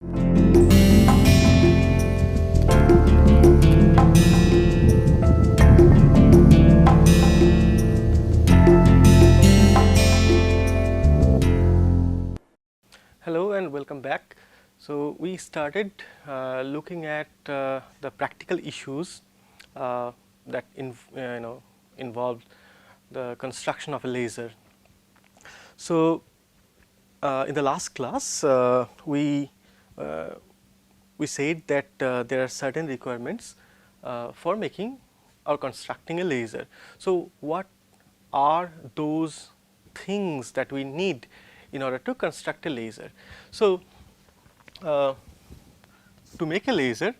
Hello and welcome back. So, we started looking at the practical issues that involve the construction of a laser. So, in the last class we said that there are certain requirements for making or constructing a laser. So, what are those things that we need in order to construct a laser? So, to make a laser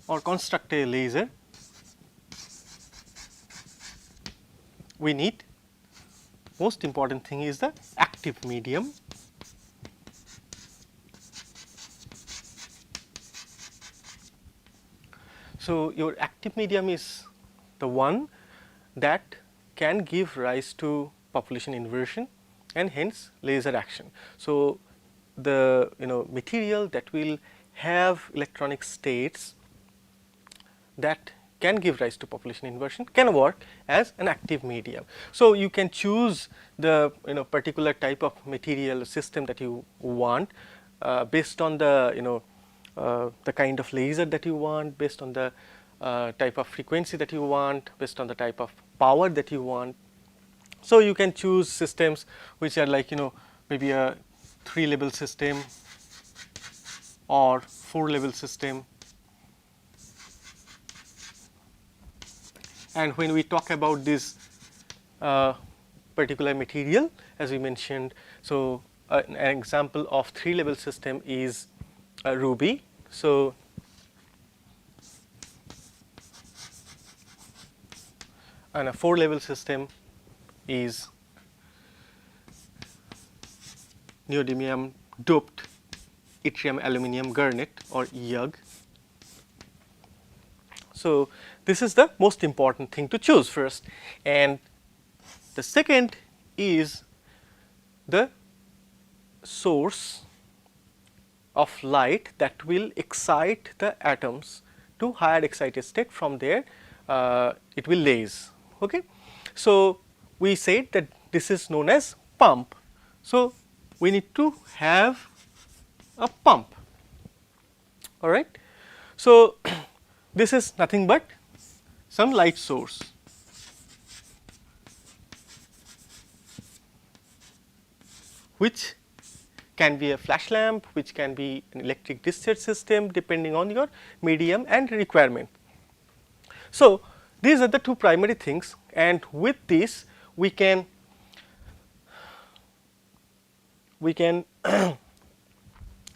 or construct a laser, we need, most important thing is the active medium. So, your active medium is the one that can give rise to population inversion and hence laser action. So, the material that will have electronic states that can give rise to population inversion can work as an active medium. So, you can choose the particular type of material system that you want based on the the kind of laser that you want, based on the type of frequency that you want, based on the type of power that you want. So, you can choose systems which are like maybe a 3-level system or 4-level system. And when we talk about this particular material, as we mentioned, so an example of 3-level system is ruby. So, and a 4-level system is neodymium doped yttrium aluminum garnet or YUG. So, this is the most important thing to choose first, and the second is the source of light that will excite the atoms to higher excited state. From there it will laze. Okay. So, we said that this is known as pump. So, we need to have a pump, all right. So, this is nothing but some light source. Which can be a flash lamp, which can be an electric discharge system depending on your medium and requirement. So, these are the two primary things, and with this we can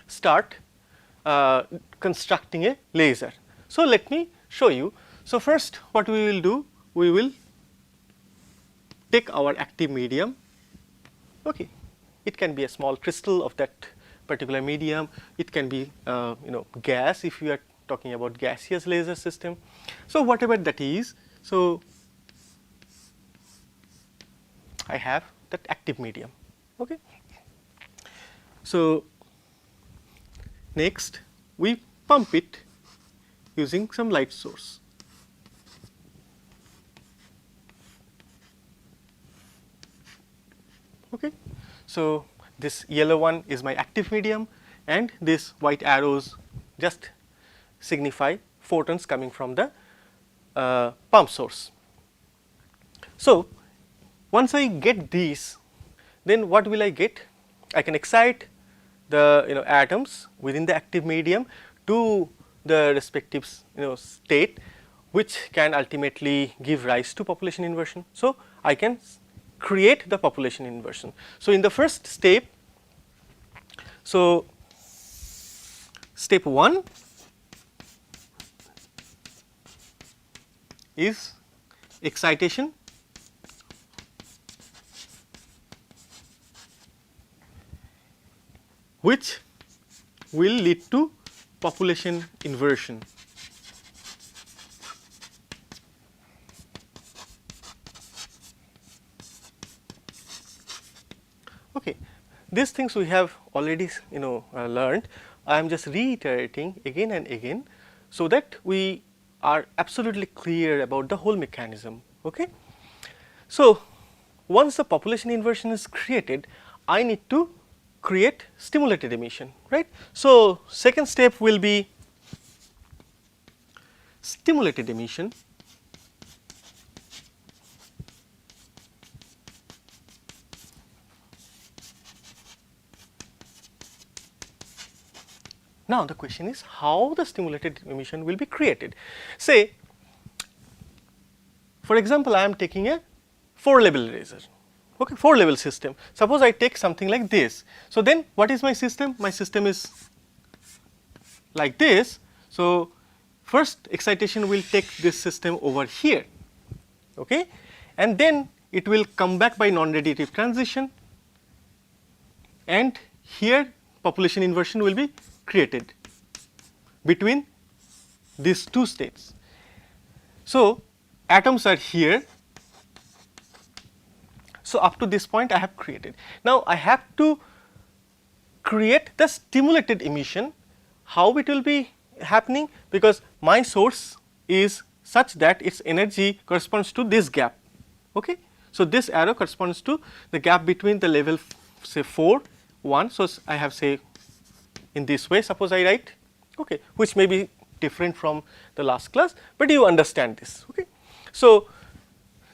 start constructing a laser. So, let me show you. So, first what we will do, we will take our active medium. Okay. It can be a small crystal of that particular medium, it can be gas if you are talking about gaseous laser system. So, whatever that is, so I have that active medium. Okay. So, next we pump it using some light source. Okay. So, this yellow one is my active medium and this white arrows just signify photons coming from the pump source. So, once I get these, then what will I get? I can excite the atoms within the active medium to the respective state, which can ultimately give rise to population inversion. So, I can create the population inversion. So, in the first step, so step 1 is excitation, which will lead to population inversion. Okay. these things we have already learned. I am just reiterating again and again, so that we are absolutely clear about the whole mechanism. Okay. So, once the population inversion is created, I need to create stimulated emission, right. So, second step will be stimulated emission. Now, the question is how the stimulated emission will be created. Say, for example, I am taking a 4-level laser, okay, 4-level system. Suppose I take something like this. So, then what is my system? My system is like this. So, first excitation will take this system over here, okay, and then it will come back by non-radiative transition, and here population inversion will be created between these two states. So, atoms are here. So, up to this point I have created. Now, I have to create the stimulated emission. How it will be happening? Because my source is such that its energy corresponds to this gap. Okay? So, this arrow corresponds to the gap between the level say 4, 1. So, I have say in this way, suppose I write, okay, which may be different from the last class, but you understand this. Okay. So,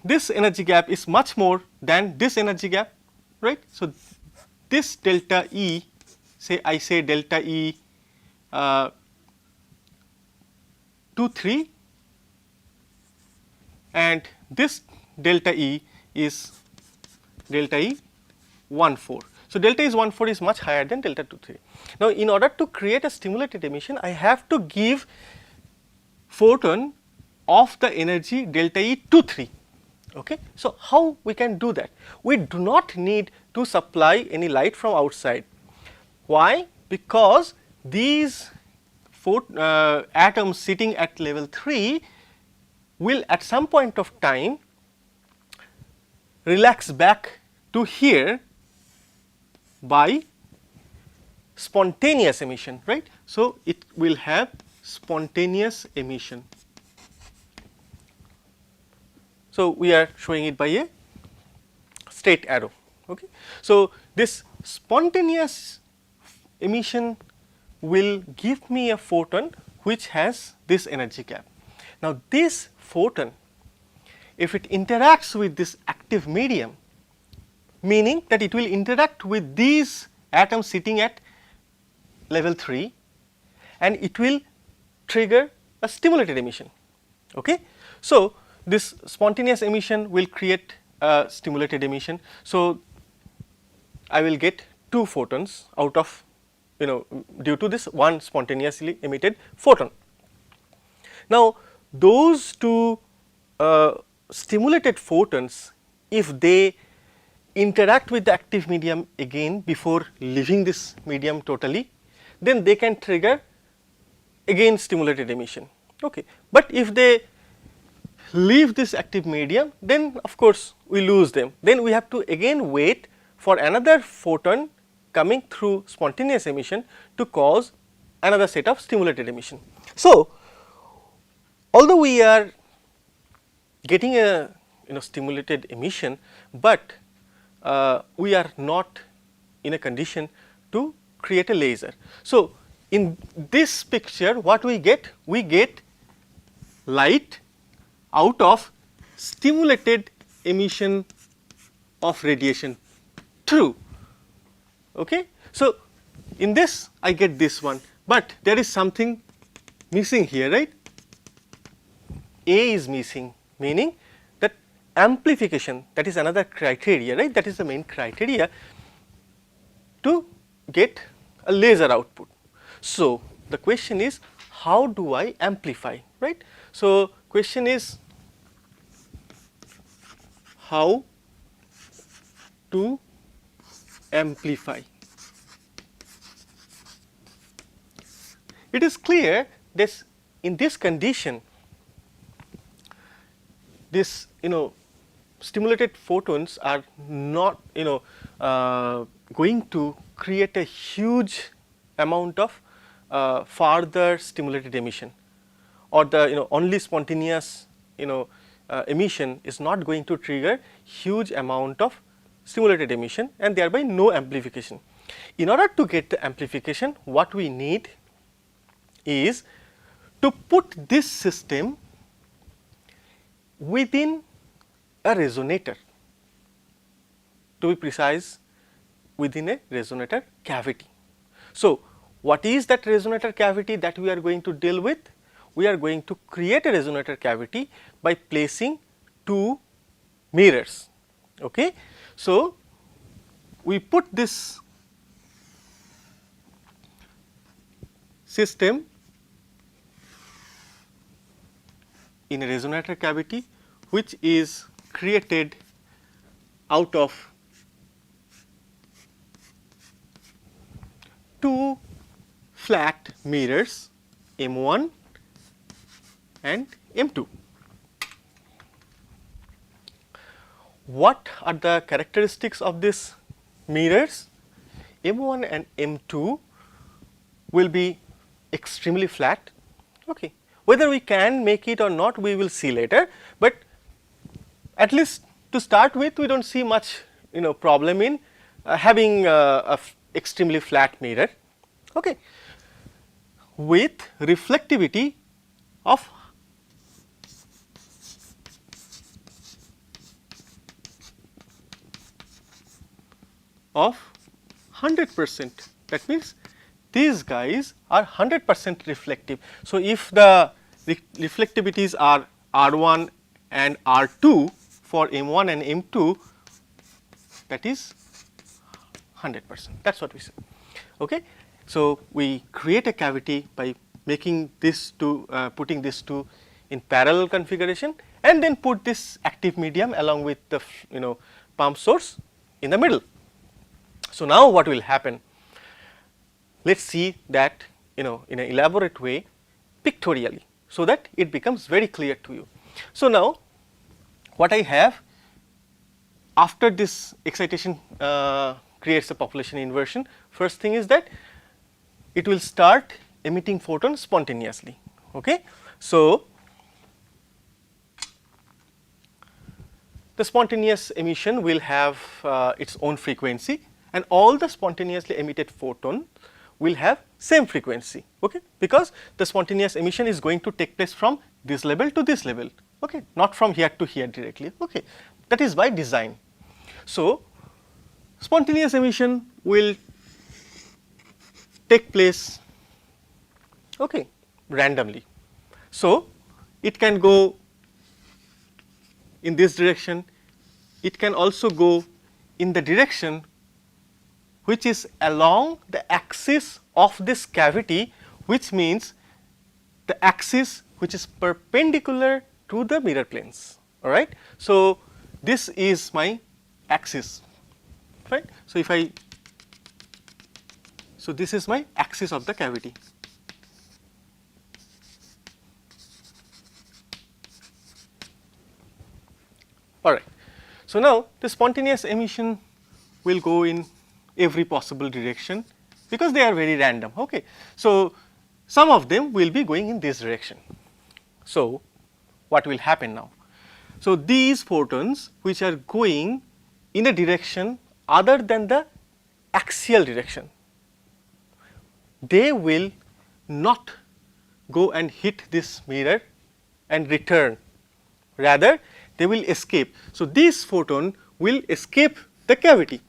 this energy gap is much more than this energy gap, right. So, this delta E, say I say delta E 2 3, and this delta E is delta E 1 4. So, delta E 1 4 is much higher than delta 2 3. Now, in order to create a stimulated emission, I have to give photon of the energy delta E 2 3. Okay. So, how we can do that? We do not need to supply any light from outside. Why? Because these atoms sitting at level 3 will at some point of time relax back to here by spontaneous emission, right. So, it will have spontaneous emission. So, we are showing it by a straight arrow. Okay. So, this spontaneous emission will give me a photon which has this energy gap. Now, this photon, if it interacts with this active medium, meaning that it will interact with these atoms sitting at level 3, and it will trigger a stimulated emission. Okay. So, this spontaneous emission will create a stimulated emission. So, I will get 2 photons out of due to this one spontaneously emitted photon. Now, those 2 stimulated photons, if they interact with the active medium again before leaving this medium totally, then they can trigger again stimulated emission. Okay. But if they leave this active medium, then of course we lose them. Then we have to again wait for another photon coming through spontaneous emission to cause another set of stimulated emission. So, although we are getting a stimulated emission, but we are not in a condition to create a laser. So, in this picture what we get? We get light out of stimulated emission of radiation, true. Okay. So, in this I get this one, but there is something missing here, right. A is missing, meaning that amplification, that is another criteria, right, that is the main criteria to get a laser output. So, the question is how do I amplify, right. So, question is how to amplify. It is clear this in this condition, this stimulated photons are not going to create a huge amount of further stimulated emission, or the only spontaneous emission is not going to trigger huge amount of stimulated emission and thereby no amplification. In order to get the amplification, what we need is to put this system within a resonator, to be precise within a resonator cavity. So, what is that resonator cavity that we are going to deal with? We are going to create a resonator cavity by placing two mirrors. Okay. So, we put this system in a resonator cavity which is created out of two flat mirrors M1 and M2. What are the characteristics of these mirrors? M1 and M2 will be extremely flat. Okay. Whether we can make it or not, we will see later, but at least to start with, we do not see much problem in having a extremely flat mirror, okay, with reflectivity of 100%. That means these guys are 100% reflective. So, if the reflectivities are R1 and R2 for M1 and M2, that is 100%, that is what we say. Okay. So, we create a cavity by making this two, putting these two in parallel configuration, and then put this active medium along with the pump source in the middle. So, now what will happen? Let us see that in an elaborate way pictorially, so that it becomes very clear to you. So, now what I have after this excitation creates a population inversion, first thing is that it will start emitting photons spontaneously. Okay. So, the spontaneous emission will have its own frequency, and all the spontaneously emitted photon will have same frequency, okay, because the spontaneous emission is going to take place from this level to this level, okay, not from here to here directly, okay, that is by design. So, spontaneous emission will take place, okay, randomly. So, it can go in this direction, it can also go in the direction which is along the axis of this cavity, which means the axis which is perpendicular to the mirror planes, all right. So, this is my axis, right. So, if I, so this is my axis of the cavity. All right. So, now the spontaneous emission will go in every possible direction because they are very random. Okay. So, some of them will be going in this direction. So, what will happen now? So, these photons which are going in a direction other than the axial direction, they will not go and hit this mirror and return, rather they will escape. So, this photon will escape the cavity.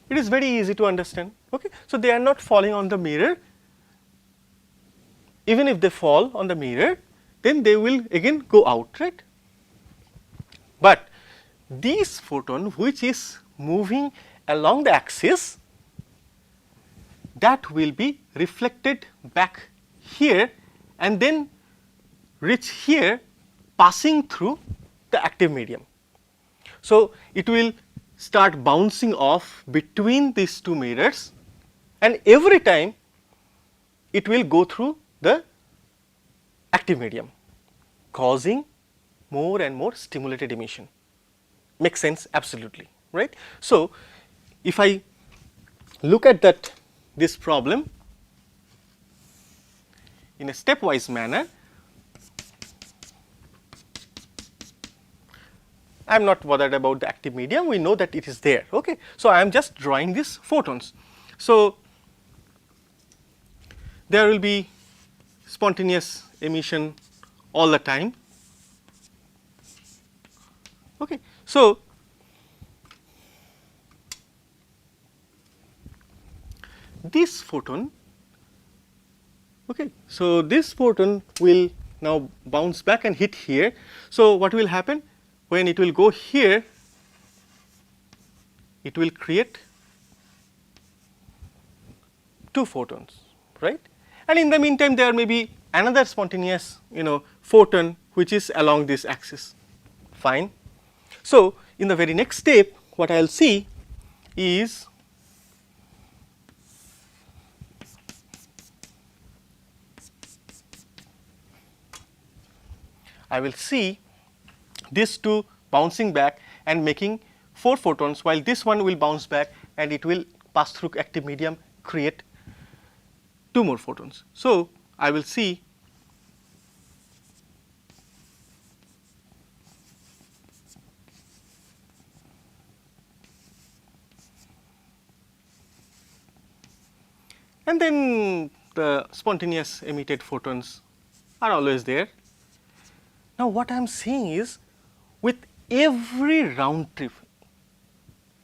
It is very easy to understand. Okay. So, they are not falling on the mirror. Even if they fall on the mirror, then they will again go out, right. But this photon which is moving along the axis, that will be reflected back here and then reach here, passing through the active medium. So, it will start bouncing off between these two mirrors, and every time it will go through the active medium. causing more and more stimulated emission. Makes sense? Absolutely, right? So, if I look at this problem in a stepwise manner, I am not bothered about the active medium, we know that it is there. Okay. So, I am just drawing these photons. So, there will be spontaneous emission all the time. Okay. So, this photon, okay, so this photon will now bounce back and hit here. So, what will happen? When it will go here, it will create 2 photons, right? And in the meantime, there may be another spontaneous, photon which is along this axis. Fine. So, in the very next step, what I will see is I will see these 2 bouncing back and making 4 photons, while this one will bounce back and it will pass through active medium, create 2 more photons. So, I will see and then the spontaneous emitted photons are always there. Now, what I am seeing is with every round trip,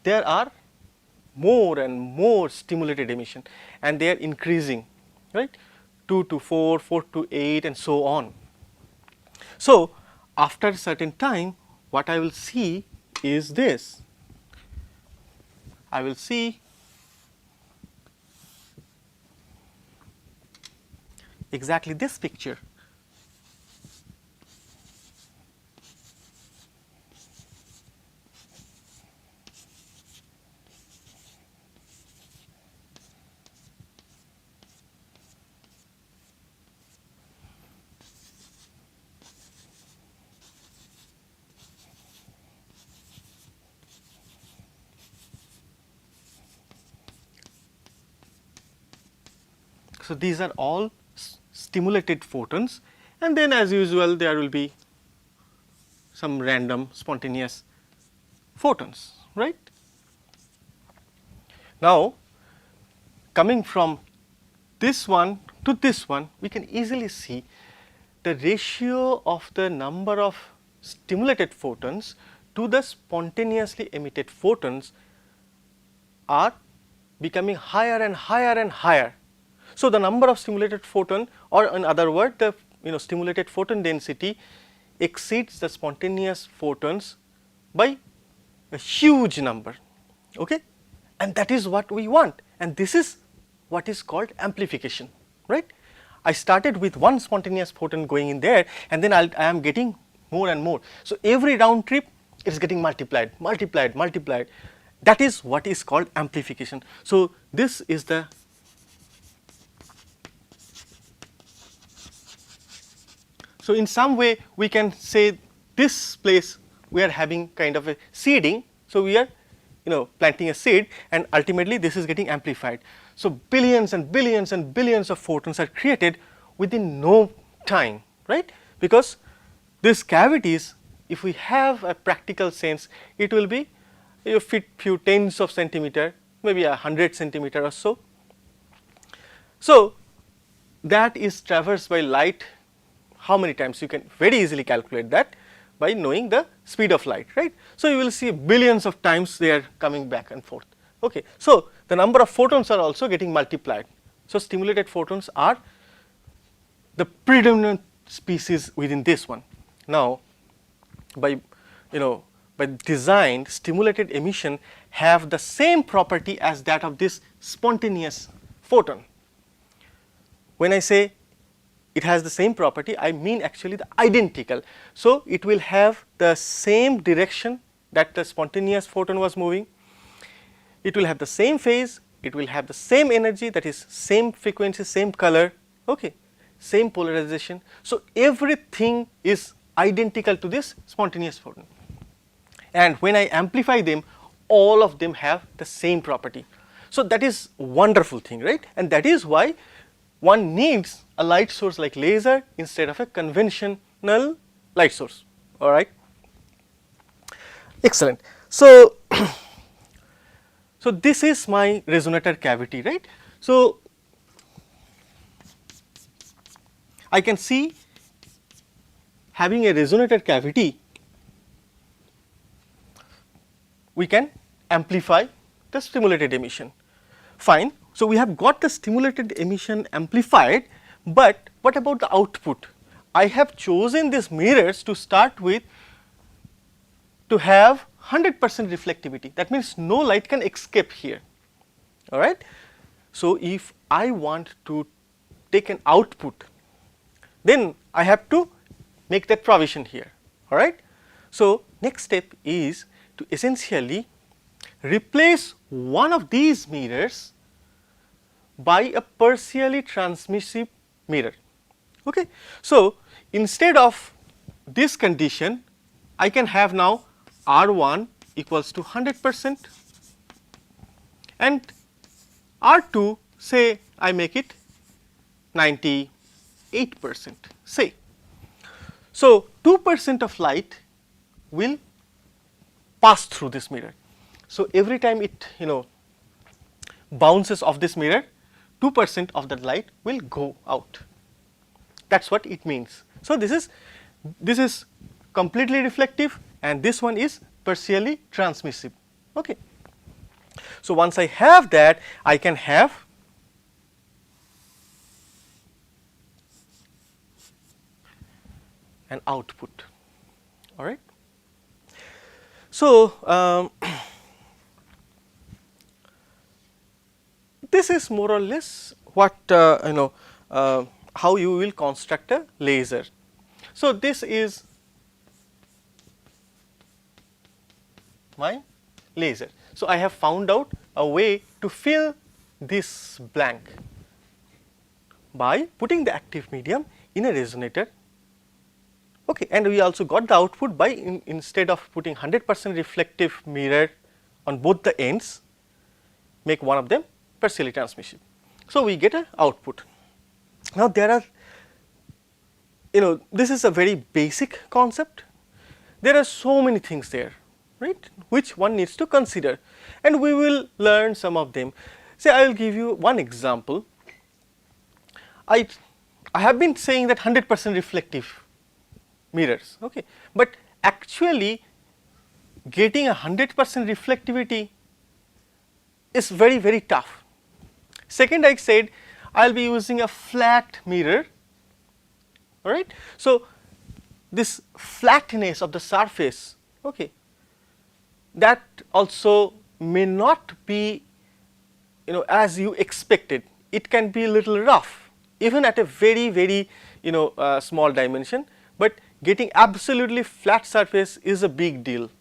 there are more and more stimulated emission and they are increasing, right, 2 to 4, 4 to 8 and so on. So, after a certain time, what I will see is this. I will see exactly this picture. So, these are all stimulated photons, and then as usual there will be some random spontaneous photons, right. Now, coming from this one to this one, we can easily see the ratio of the number of stimulated photons to the spontaneously emitted photons are becoming higher and higher and higher. So, the number of stimulated photon, or in other words, the stimulated photon density exceeds the spontaneous photons by a huge number, okay? And that is what we want, and this is what is called amplification, right? I started with one spontaneous photon going in there, and then I am getting more and more. So, every round trip it is getting multiplied, multiplied, multiplied. That is what is called amplification. So, this is the So, in some way we can say this place we are having kind of a seeding. So, we are planting a seed and ultimately this is getting amplified. So, billions and billions and billions of photons are created within no time, right, because these cavities, if we have a practical sense, it will be few tens of centimeter, maybe 100 centimeter or so. So, that is traversed by light. How many times? You can very easily calculate that by knowing the speed of light, right. So, you will see billions of times they are coming back and forth. Okay. So, the number of photons are also getting multiplied. So, stimulated photons are the predominant species within this one. Now, by design, stimulated emission have the same property as that of this spontaneous photon. When I say it has the same property, I mean actually the identical. So, it will have the same direction that the spontaneous photon was moving, it will have the same phase, it will have the same energy, that is same frequency, same color, okay, same polarization. So, everything is identical to this spontaneous photon. And when I amplify them, all of them have the same property. So that is wonderful thing, right? And that is why one needs a light source like laser instead of a conventional light source. All right. Excellent. So, so this is my resonator cavity, right? So I can see having a resonator cavity, we can amplify the stimulated emission. Fine. So we have got the stimulated emission amplified, but what about the output? I have chosen these mirrors to start with to have 100% reflectivity. That means no light can escape here. All right. So if I want to take an output, then I have to make that provision here. All right. So next step is to essentially replace one of these mirrors by a partially transmissive mirror. Okay. So instead of this condition, I can have now R1 equals to 100% and R2, say I make it 98%, say. So 2% of light will pass through this mirror. So every time it bounces off this mirror, 2% of that light will go out. That is what it means. So this is completely reflective and this one is partially transmissive. Okay. So once I have that, I can have an output. All right. So this is more or less what how you will construct a laser. So this is my laser. So I have found out a way to fill this blank by putting the active medium in a resonator. Okay, and we also got the output by instead of putting 100% reflective mirror on both the ends, make one of them partially transmissive. So we get an output. Now there are, this is a very basic concept. There are so many things there, right, which one needs to consider, and we will learn some of them. Say I will give you one example. I have been saying that 100% reflective mirrors, okay, but actually getting 100% reflectivity is very, very tough. Second, I said I will be using a flat mirror, all right. So this flatness of the surface, okay, that also may not be as you expected. It can be a little rough even at a very, very small dimension, but getting absolutely flat surface is a big deal.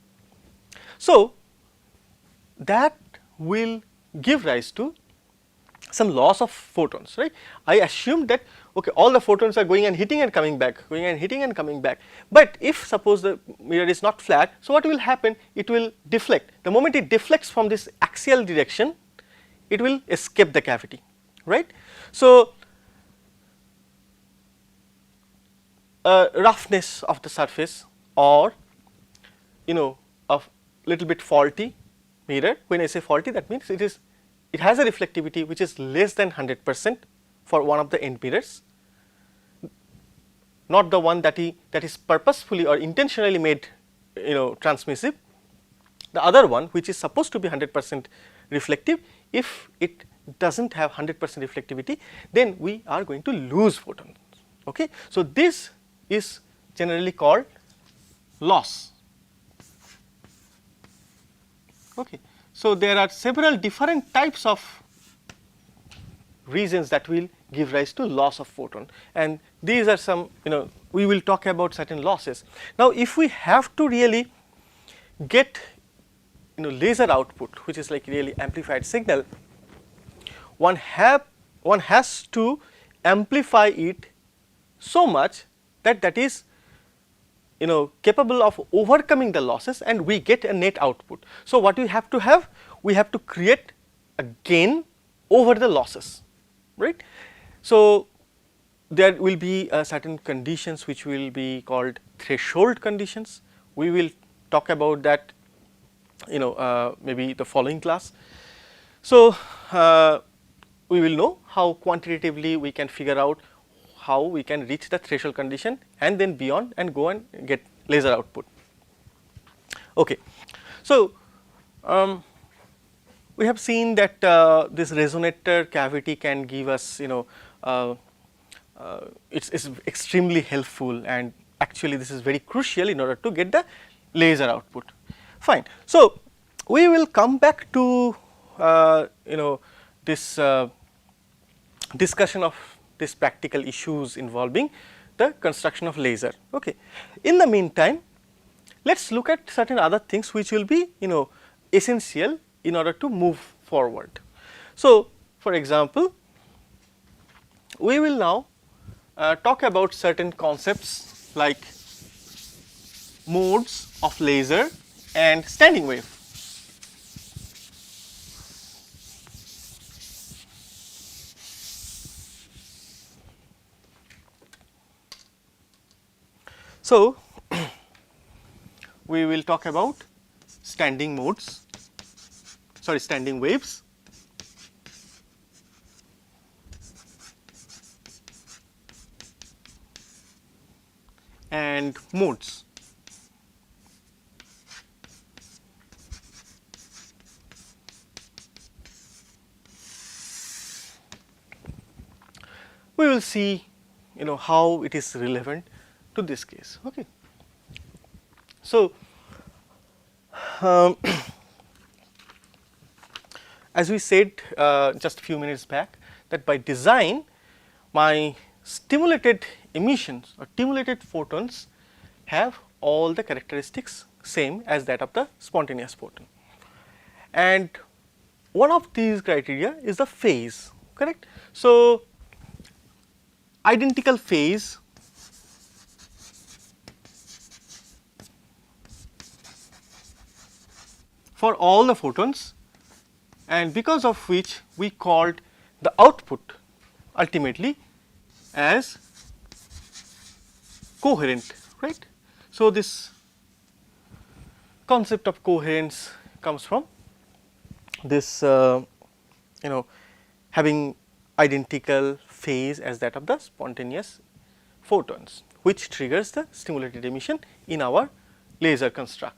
So that will give rise to some loss of photons, right. I assumed that okay, all the photons are going and hitting and coming back, going and hitting and coming back, but if suppose the mirror is not flat, so what will happen? It will deflect. The moment it deflects from this axial direction, it will escape the cavity, right. So roughness of the surface or a little bit faulty mirror. When I say faulty, that means it has a reflectivity which is less than 100% for one of the end mirrors, not the one that is purposefully or intentionally made transmissive. The other one which is supposed to be 100% reflective, if it does not have 100% reflectivity, then we are going to lose photons. Okay. So this is generally called loss. Okay. So there are several different types of reasons that will give rise to loss of photon, and these are some, we will talk about certain losses. Now if we have to really get laser output, which is like really amplified signal, one has to amplify it so much that is capable of overcoming the losses, and we get a net output. So, what we have to have? We have to create a gain over the losses, right. So, there will be certain conditions which will be called threshold conditions. We will talk about that maybe the following class. So, we will know how quantitatively we can figure out how we can reach the threshold condition and then beyond and go and get laser output. Okay. So, we have seen that this resonator cavity can give us it's extremely helpful, and actually this is very crucial in order to get the laser output. Fine. So, we will come back to this discussion of these practical issues involving the construction of laser. Okay. In the meantime, let us look at certain other things which will be essential in order to move forward. So, for example, we will now talk about certain concepts like modes of laser and standing wave. So, we will talk about standing waves, and modes. We will see how it is relevant to this case. Okay. So, as we said just a few minutes back, that by design my stimulated emissions or stimulated photons have all the characteristics same as that of the spontaneous photon, and one of these criteria is the phase, correct. So, identical phase for all the photons, and because of which we called the output ultimately as coherent, right. So, this concept of coherence comes from this having identical phase as that of the spontaneous photons, which triggers the stimulated emission in our laser construct.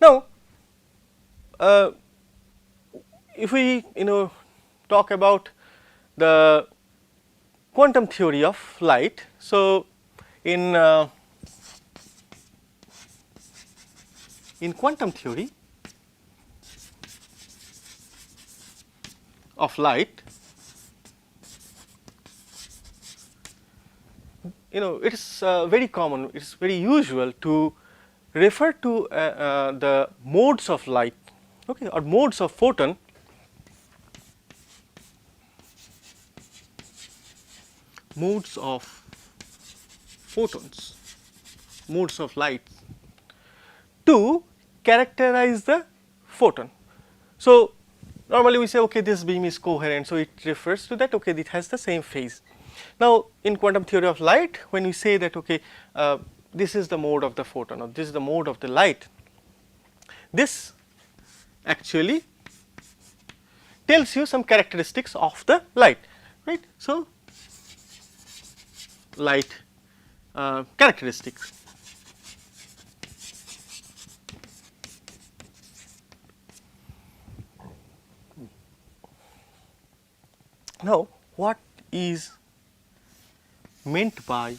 Now, if we talk about the quantum theory of light. So, in quantum theory of light, it is very common, it is very usual to refer to the modes of light, okay, or modes of photon modes of photons, modes of light to characterize the photon. So, normally we say okay, this beam is coherent, so it refers to that, okay, it has the same phase. Now, in quantum theory of light, when we say that okay, this is the mode of the photon or this is the mode of the light, this actually tells you some characteristics of the light, right. So, light characteristics. Now, what is meant by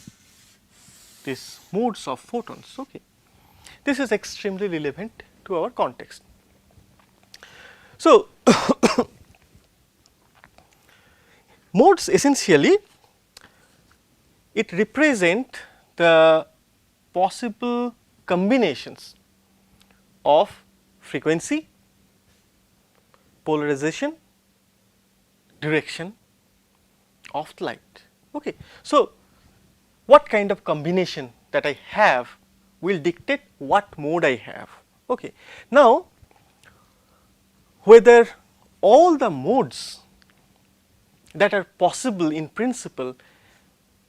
these modes of photons? Okay, this is extremely relevant to our context. So, modes essentially it represent the possible combinations of frequency, polarization, direction of the light. Okay. So, what kind of combination that I have will dictate what mode I have. Okay. Now, whether all the modes that are possible in principle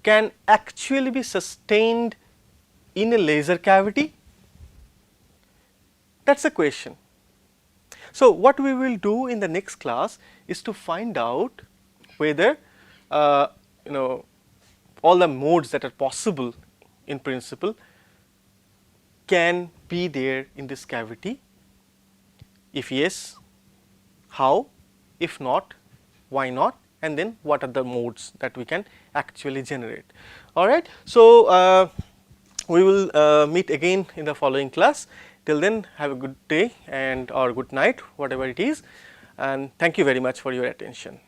can actually be sustained in a laser cavity, that is a question. So, what we will do in the next class is to find out whether you know, all the modes that are possible in principle can be there in this cavity. If yes, how? If not, why not? And then what are the modes that we can actually generate. All right. So, we will meet again in the following class. Till then, have a good day and or good night, whatever it is, and thank you very much for your attention.